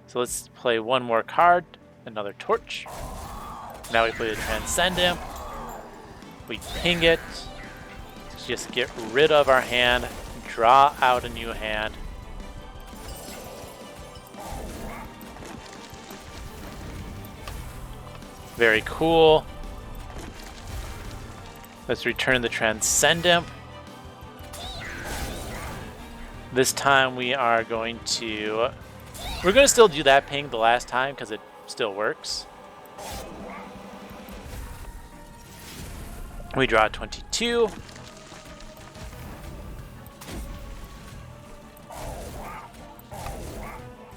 So let's play one more card, another torch. Now we play the Transcend Imp. We ping it. Let's just get rid of our hand, draw out a new hand. Very cool. Let's return the Transcend Imp. This time we are going to... We're going to still do that ping the last time because it still works. We draw 22.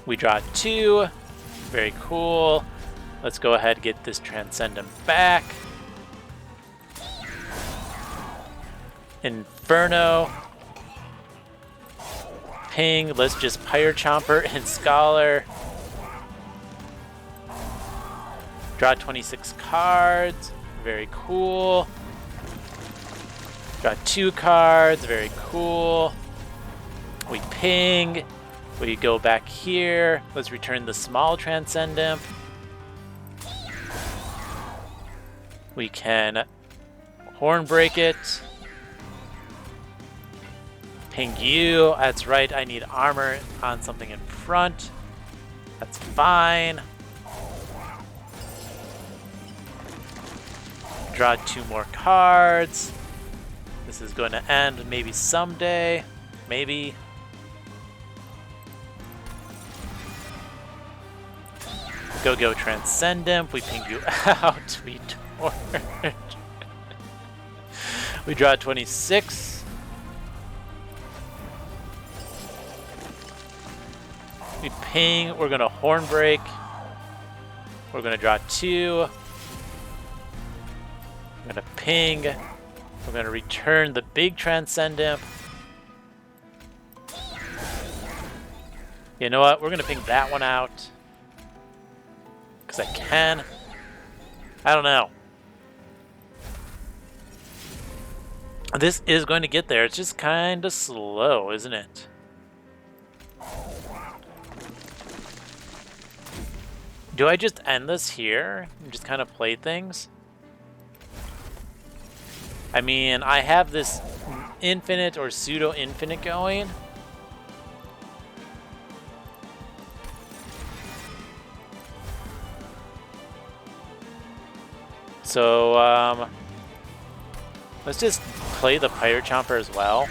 We draw 2. Very cool. Let's go ahead and get this Transcendent back. Inferno. Ping. Let's just Pyre Chomper and Scholar. Draw 26 cards. Very cool. Draw 2 cards. Very cool. We ping. We go back here. Let's return the small Transcendent. We can Horn Break it. Ping you. That's right, I need armor on something in front. That's fine. Draw 2 more cards. This is going to end maybe someday. Maybe. Go Transcendent. We ping you out. We torch. We draw 26. We ping. We're gonna Horn Break. We're gonna draw 2. I'm gonna ping. We're gonna return the big Transcendent. You know what? We're gonna ping that one out. Because I can. I don't know. This is going to get there. It's just kind of slow, isn't it? Do I just end this here and just kind of play things? I mean, I have this infinite or pseudo-infinite going. So, let's just play the Pyre Chomper as well.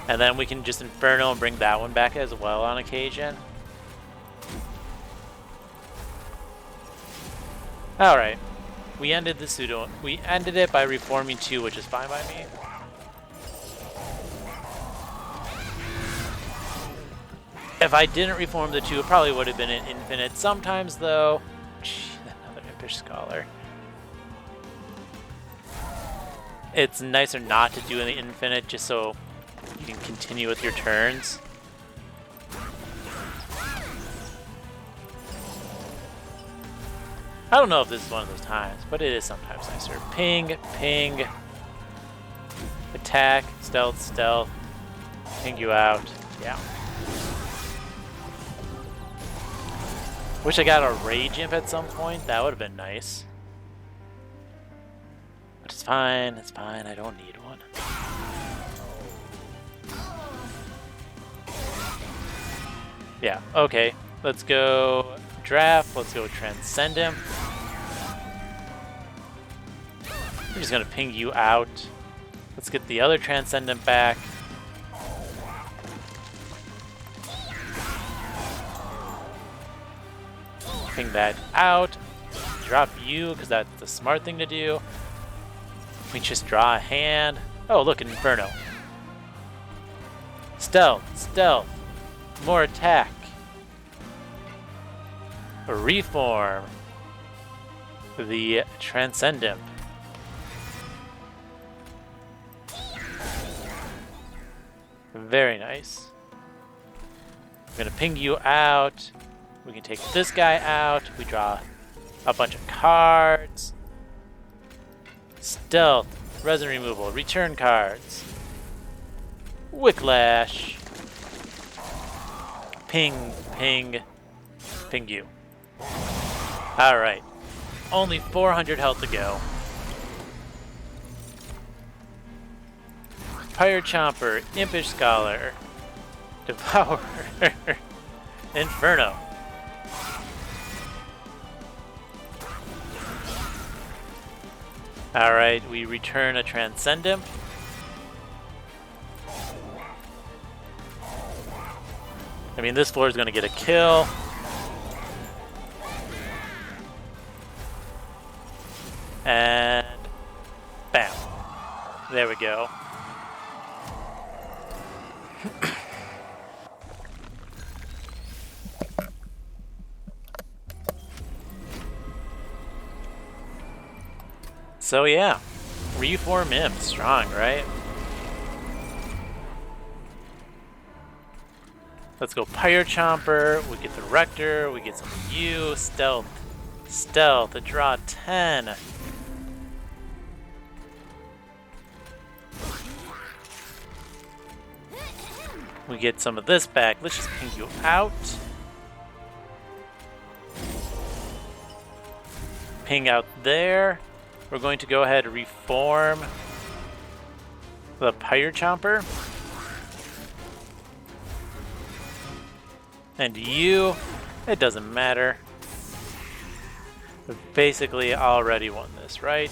And then we can just Inferno and bring that one back as well on occasion. Alright. We ended the pseudo. We ended it by reforming 2, which is fine by me. If I didn't reform the 2, it probably would have been an infinite. Sometimes, though... Gee, another Impish Scholar. It's nicer not to do in the infinite, just so you can continue with your turns. I don't know if this is one of those times, but it is sometimes nicer. Ping, ping. Attack, stealth, stealth. Ping you out. Yeah. Wish I got a Rage Imp at some point. That would have been nice. But it's fine. It's fine. I don't need one. Yeah. Okay. Let's go draft. Let's go Transcendent. We're just gonna ping you out. Let's get the other Transcendent back. Ping that out. Drop you, because that's the smart thing to do. We just draw a hand. Oh, look, an Inferno. Stealth, stealth. More attack. Reform. The Transcendent. Very nice. I'm gonna ping you out. We can take this guy out. We draw a bunch of cards. Stealth, resin removal, return cards. Whiplash. Ping, ping, ping you. Alright. Only 400 health to go. Pyre Chomper, Impish Scholar, Devourer, Inferno. Alright, we return a Transcendent. I mean, this floor is going to get a kill. And bam. There we go. So yeah, reform Imps, strong, right? Let's go Pyre Chomper, we get the Rector, we get some U, Stealth, Stealth, a draw 10. We get some of this back, let's just ping you out. Ping out there. We're going to go ahead and reform the Pyre Chomper. And you, it doesn't matter. We've basically already won this, right?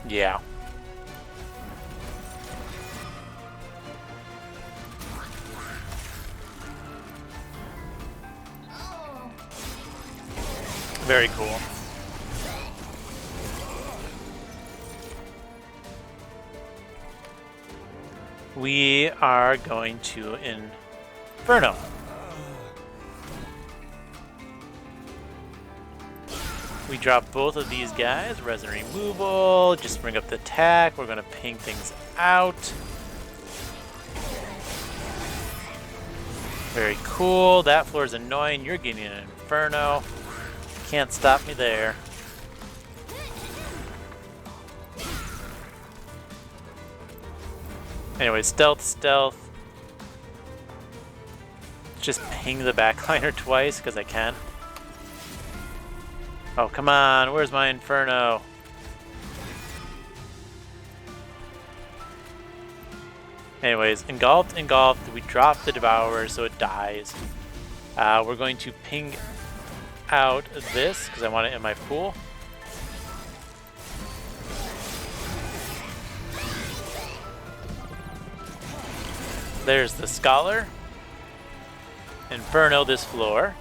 Yeah. Very cool. We are going to Inferno. We drop both of these guys, resin removal, just bring up the attack. We're going to ping things out. Very cool. That floor is annoying. You're getting an Inferno. Can't stop me there. Anyway, stealth, stealth. Just ping the backliner twice because I can. Oh, come on. Where's my Inferno? Anyways, engulfed, engulfed. We drop the Devourer so it dies. We're going to ping out this because I want it in my pool. There's the Scholar. Inferno this floor.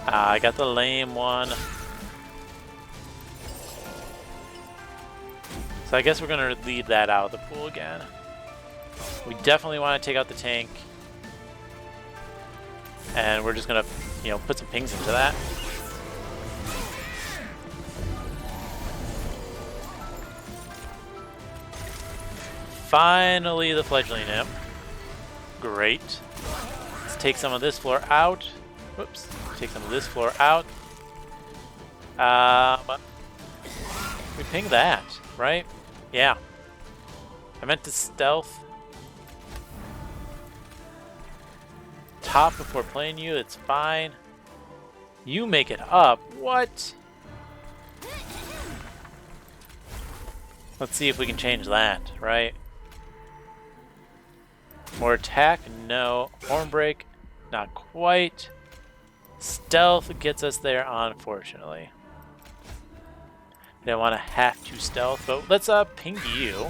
I got the lame one. So I guess we're going to leave that out of the pool again. We definitely want to take out the tank. And we're just going to, you know, put some pings into that. Finally, the Fledgling Imp. Great. Let's take some of this floor out. Whoops. Take some of this floor out. We ping that, right? Yeah. I meant to stealth. Top before playing you, it's fine. You make it up. What? Let's see if we can change that, right? More attack? No. Horn break? Not quite. Stealth gets us there, unfortunately. I don't want to have to stealth, but let's ping you.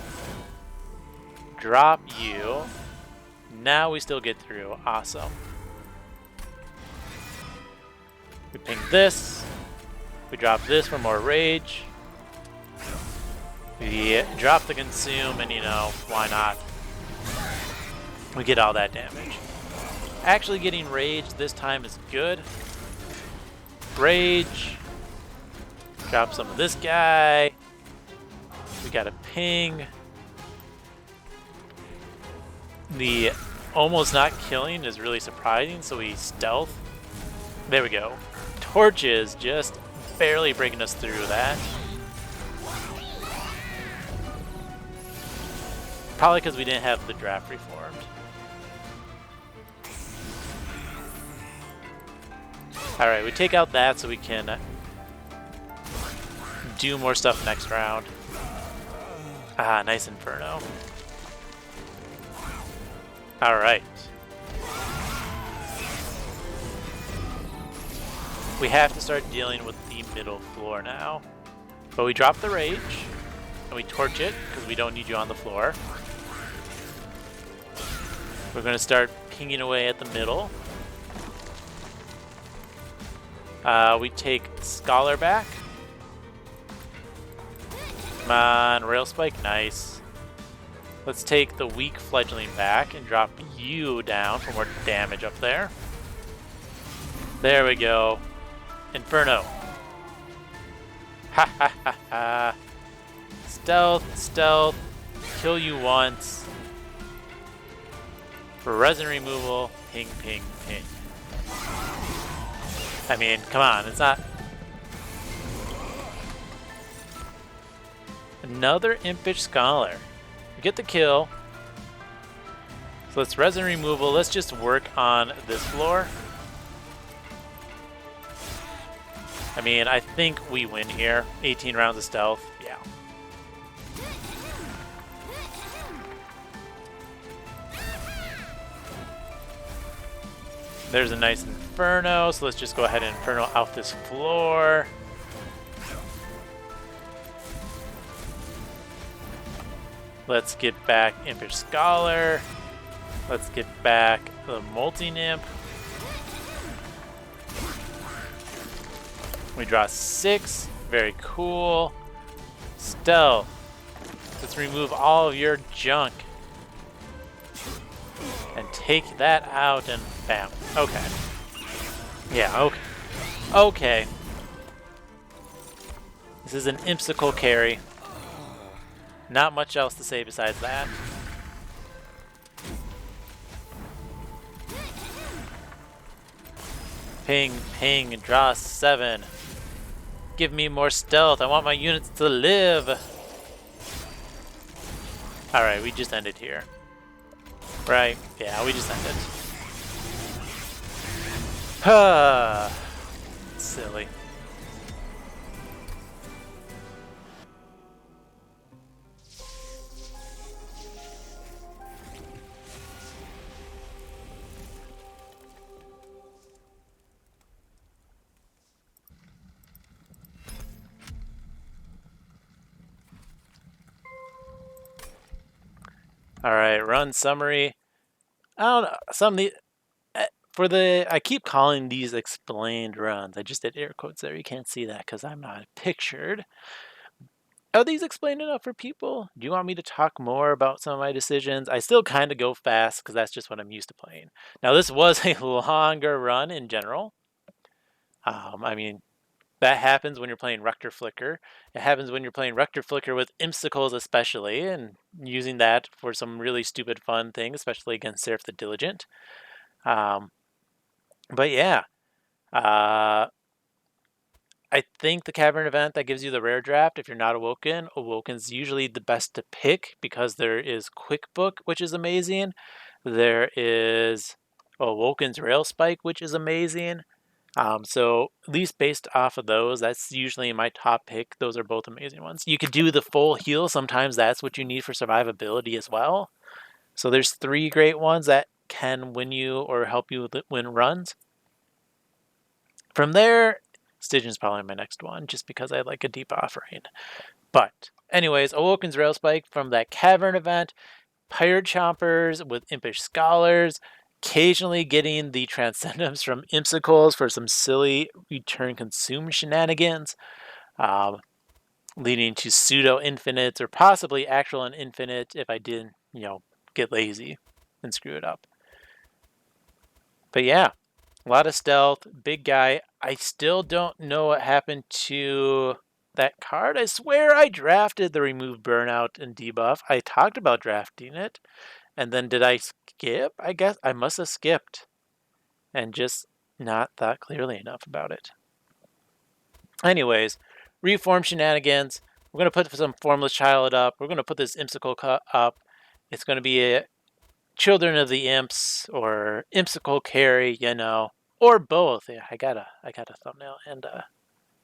Drop you. Now we still get through. Awesome. We ping this. We drop this for more rage. We drop the consume, and you know, why not? We get all that damage. Actually getting rage this time is good. Rage. Drop some of this guy. We got a ping. The almost not killing is really surprising, so we stealth. There we go. Torches just barely breaking us through that. Probably because we didn't have the draft reformed. Alright, we take out that so we can do more stuff next round. Ah, nice Inferno. Alright. We have to start dealing with the middle floor now. But we drop the rage, and we torch it, because we don't need you on the floor. We're going to start pinging away at the middle. We take Scholar back. Come on, Rail Spike, nice. Let's take the weak Fledgling back and drop you down for more damage up there. There we go. Inferno. Ha ha ha ha. Stealth, stealth. Kill you once. For resin removal, ping, ping, ping. I mean, come on, it's not... Another Impish Scholar. We get the kill. So let's resin removal. Let's just work on this floor. I mean, I think we win here. 18 rounds of stealth. Yeah. There's a nice Inferno, so let's just go ahead and Inferno out this floor. Let's get back Impish Scholar. Let's get back the Multi-Nymph. We draw 6. Very cool. Stealth. Let's remove all of your junk. And take that out and bam. Okay. Yeah, okay. Okay. This is an Impsicle carry. Not much else to say besides that. Ping, ping, draw 7. Give me more stealth. I want my units to live. Alright, we just ended here. Right? Yeah, we just ended. Silly. All right, run summary. I don't know. I keep calling these explained runs. I just did air quotes there. You can't see that because I'm not pictured. Are these explained enough for people? Do you want me to talk more about some of my decisions? I still kind of go fast because that's just what I'm used to playing. Now, this was a longer run in general. I mean, that happens when you're playing Rector Flicker. It happens when you're playing Rector Flicker with Impsicles especially, and using that for some really stupid fun things, especially against Seraph the Diligent. But yeah, I think the Cavern event that gives you the rare draft, if you're not Awoken's usually the best to pick because there is Quick Book, which is amazing. There is Awoken's Rail Spike, which is amazing. So at least based off of those, that's usually my top pick. Those are both amazing ones. You could do the full heal. Sometimes that's what you need for survivability as well. So there's 3 great ones that can win you or help you win runs. From there, Stygian's probably my next one, just because I like a deep offering. But anyways, Awoken's Rail Spike from that Cavern event, Pirate Chompers with Impish Scholars, occasionally getting the Transcendence from Impsicles for some silly return consume shenanigans, leading to pseudo infinites or possibly actual and infinite if I didn't, get lazy and screw it up. But yeah, a lot of stealth, big guy. I still don't know what happened to that card. I swear I drafted the remove burnout and debuff. I talked about drafting it. And then did I skip? I guess I must have skipped and just not thought clearly enough about it. Anyways, reform shenanigans. We're going to put some Formless Child up. We're going to put this Impsicle up. It's going to be a Children of the Imps or Impsicle carry, or both. Yeah, I got a thumbnail and a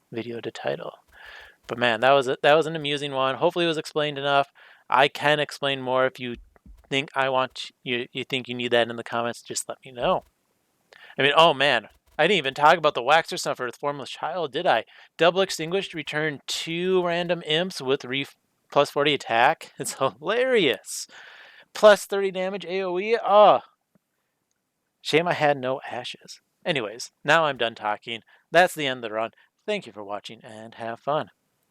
video to title. But man, that was an amusing one. Hopefully it was explained enough. I can explain more if you think you think you need that in the comments. Just let me know. I mean, oh man, I didn't even talk about the Waxer Snuffer with Formless Child, did I? Double Extinguished, return 2 random imps with plus 40 attack. It's hilarious. Plus 30 damage AoE. Oh, shame I had no ashes. Anyways, now I'm done talking. That's the end of the run. Thank you for watching and have fun.